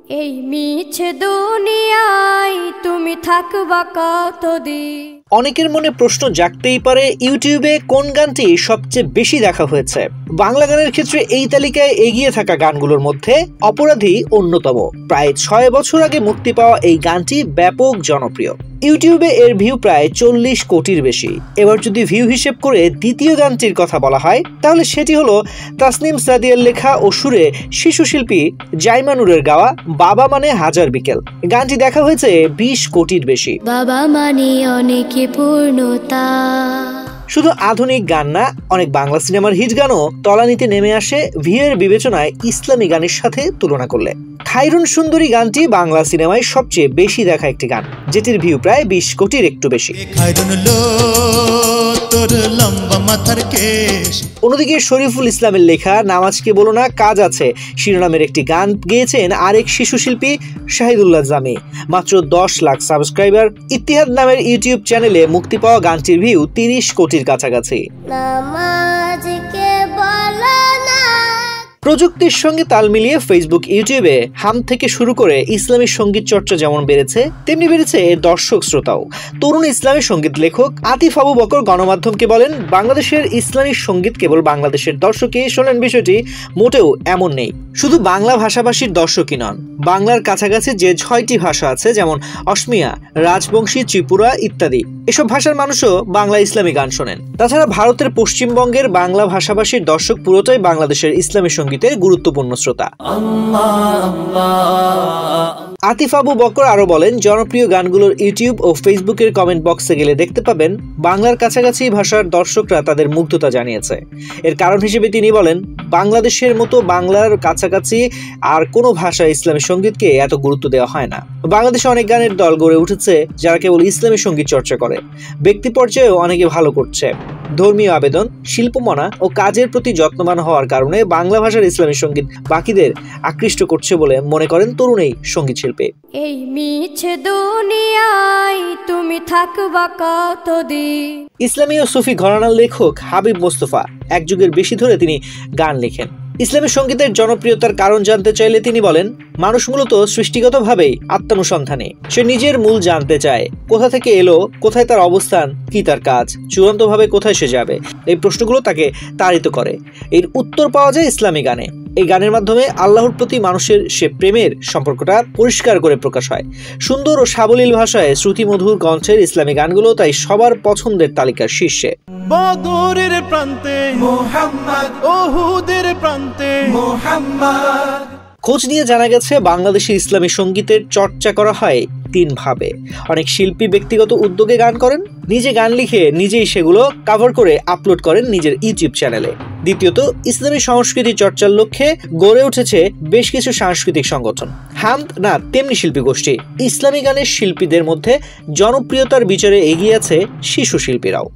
এই মিছে দুনিয়ায় তুমি থাকবা কতদিন। অনেকের মনে প্রশ্ন জাগতেই পারে, ইউটিউবে কোন গানটি সবচেয়ে বেশি দেখা হয়েছে। বাংলা গানের ক্ষেত্রে এই তালিকায় এগিয়ে থাকা গানগুলোর মধ্যে অপরাধী অন্যতম। প্রায় 6 বছর আগে মুক্তি পাওয়া এই গানটি ব্যাপক জনপ্রিয়। ইউটিউবে এর ভিউ প্রায় 40 কোটির বেশি। এবার যদি ভিউ হিসেব করে দ্বিতীয় গানটির কথা বলা হয়, তাহলে সেটি হলো তাসনিম সাদিয়ার লেখা ও সুরে শিশু শিল্পী জাইমা নূরের গাওয়া বাবা মানে হাজার বিকেল। গানটি দেখা হয়েছে 20 কোটির বেশি। বাবা মানে অনেক পূর্ণতা। শুধু আধুনিক গান না, অনেক বাংলা সিনেমার হিট গানও তলানিতে নেমে আসে ভিউয়ের বিবেচনায় ইসলামী গানের সাথে তুলনা করলে। খাইরুন সুন্দরী গানটি বাংলা সিনেমায় সবচেয়ে বেশি দেখা একটি গান, যেটির ভিউ প্রায় 20 কোটির একটু বেশি। অন্যদিকে শরীফুল ইসলামের লেখা নামাজকে বলো না কাজ আছে শিরোনামের একটি গান গেয়েছেন আরেক শিশু শিল্পী শাহিদুল্লাহ জামি। মাত্র 10 লাখ সাবস্ক্রাইবার। ইত্তিহাদ নামের ইউটিউব চ্যানেলে মুক্তি পাওয়া গানটির ভিউ 30 কোটির কাছাকাছি। প্রযুক্তির সঙ্গে তাল মিলিয়ে ফেসবুক, ইউটিউবে হাম থেকে শুরু করে ইসলামী সঙ্গীত চর্চা যেমন বেড়েছে, তেমনি বেড়েছে দর্শক শ্রোতাও। তরুণ ইসলামী সঙ্গীত লেখক আতিফ আবু বকর গণমাধ্যমকে বলেন, বাংলাদেশের ইসলামী সঙ্গীত কেবল বাংলাদেশের দর্শকই শোনেন, বিষয়টি মোটেও এমন নেই। শুধু বাংলা ভাষাভাষীর দর্শকই নন, বাংলার কাছাকাছি যে 6টি ভাষা আছে, যেমন অসমিয়া, রাজবংশী, ত্রিপুরা ইত্যাদি, এসব ভাষার মানুষও বাংলা ইসলামী গান শোনেন। তাছাড়া ভারতের পশ্চিমবঙ্গের বাংলা ভাষাভাষীর দর্শক পুরোটাই বাংলাদেশের ইসলামী সঙ্গীতের গুরুত্বপূর্ণ শ্রোতা। আতিফ আবু বকর আরো বলেন, জনপ্রিয় গানগুলোর ইউটিউব ও ফেসবুকের কমেন্ট বক্সে গেলে দেখতে পাবেন বাংলার কাছাকাছি ভাষার দর্শকরা তাদের মুগ্ধতা জানিয়েছে। এর কারণ হিসেবে তিনি বলেন, বাংলাদেশের মতো বাংলার কাছাকাছি আর কোনো ভাষা ইসলামী সঙ্গীতকে এত গুরুত্ব দেওয়া হয় না। বাংলাদেশে অনেক গানের দল গড়ে উঠেছে যারা কেবল ইসলামী সঙ্গীত চর্চা করে। ব্যক্তি পর্যায়েও অনেকে ভালো করছে। ধর্মীয় আবেদন, শিল্পমনা ও কাজের প্রতি যত্নবান হওয়ার কারণে বাংলা ভাষার ইসলামী সঙ্গীত বাকিদের আকৃষ্ট করছে বলে মনে করেন তরুণ এই সঙ্গীত শিল্পী। এই মিছে দুনিয়ায় তুমি থাকবা কতদিন। ইসলামী ও সুফি ঘরানার লেখক হাবিব মোস্তফা এক যুগের বেশি ধরে তিনি গান লেখেন। ইসলামী সঙ্গীতের জনপ্রিয়তার কারণ জানতে চাইলে তিনি বলেন, মানুষ মূলত সৃষ্টিগতভাবেই আত্মানুসন্ধানী। সে নিজের মূল জানতে চায়, কোথা থেকে এলো, কোথায় তার অবস্থান, কি তার কাজ, চূড়ান্তভাবে কোথায় সে যাবে। এই প্রশ্নগুলো তাকে তাড়িত করে। এর উত্তর পাওয়া যায় ইসলামী গানে। এই গানের মাধ্যমে আল্লাহর প্রতি মানুষের সে প্রেমের সম্পর্কটা পরিষ্কার করে প্রকাশ হয়। সুন্দর ও সাবলীল ভাষায় শ্রুতিমধুর কণ্ঠের ইসলামী গানগুলো তাই সবার পছন্দের তালিকার শীর্ষে। বদরের প্রান্তে মুহাম্মদ, উহুদের প্রান্তে মুহাম্মদ। খোঁজ নিয়ে জানা গেছে, বাংলাদেশে ইসলামী সঙ্গীতের চর্চা করা হয় 3 ভাবে। অনেক শিল্পী ব্যক্তিগত উদ্যোগে গান করেন, নিজে গান লিখে নিজেই সেগুলো কভার করে আপলোড করেন নিজের ইউটিউব চ্যানেলে। দ্বিতীয়ত, ইসলামী সংস্কৃতি চর্চার লক্ষ্যে গড়ে উঠেছে বেশ কিছু সাংস্কৃতিক সংগঠন। হামদ না তেমনি শিল্পী গোষ্ঠী। ইসলামী গানের শিল্পীদের মধ্যে জনপ্রিয়তার বিচারে এগিয়ে আছে শিশু শিল্পীরাও।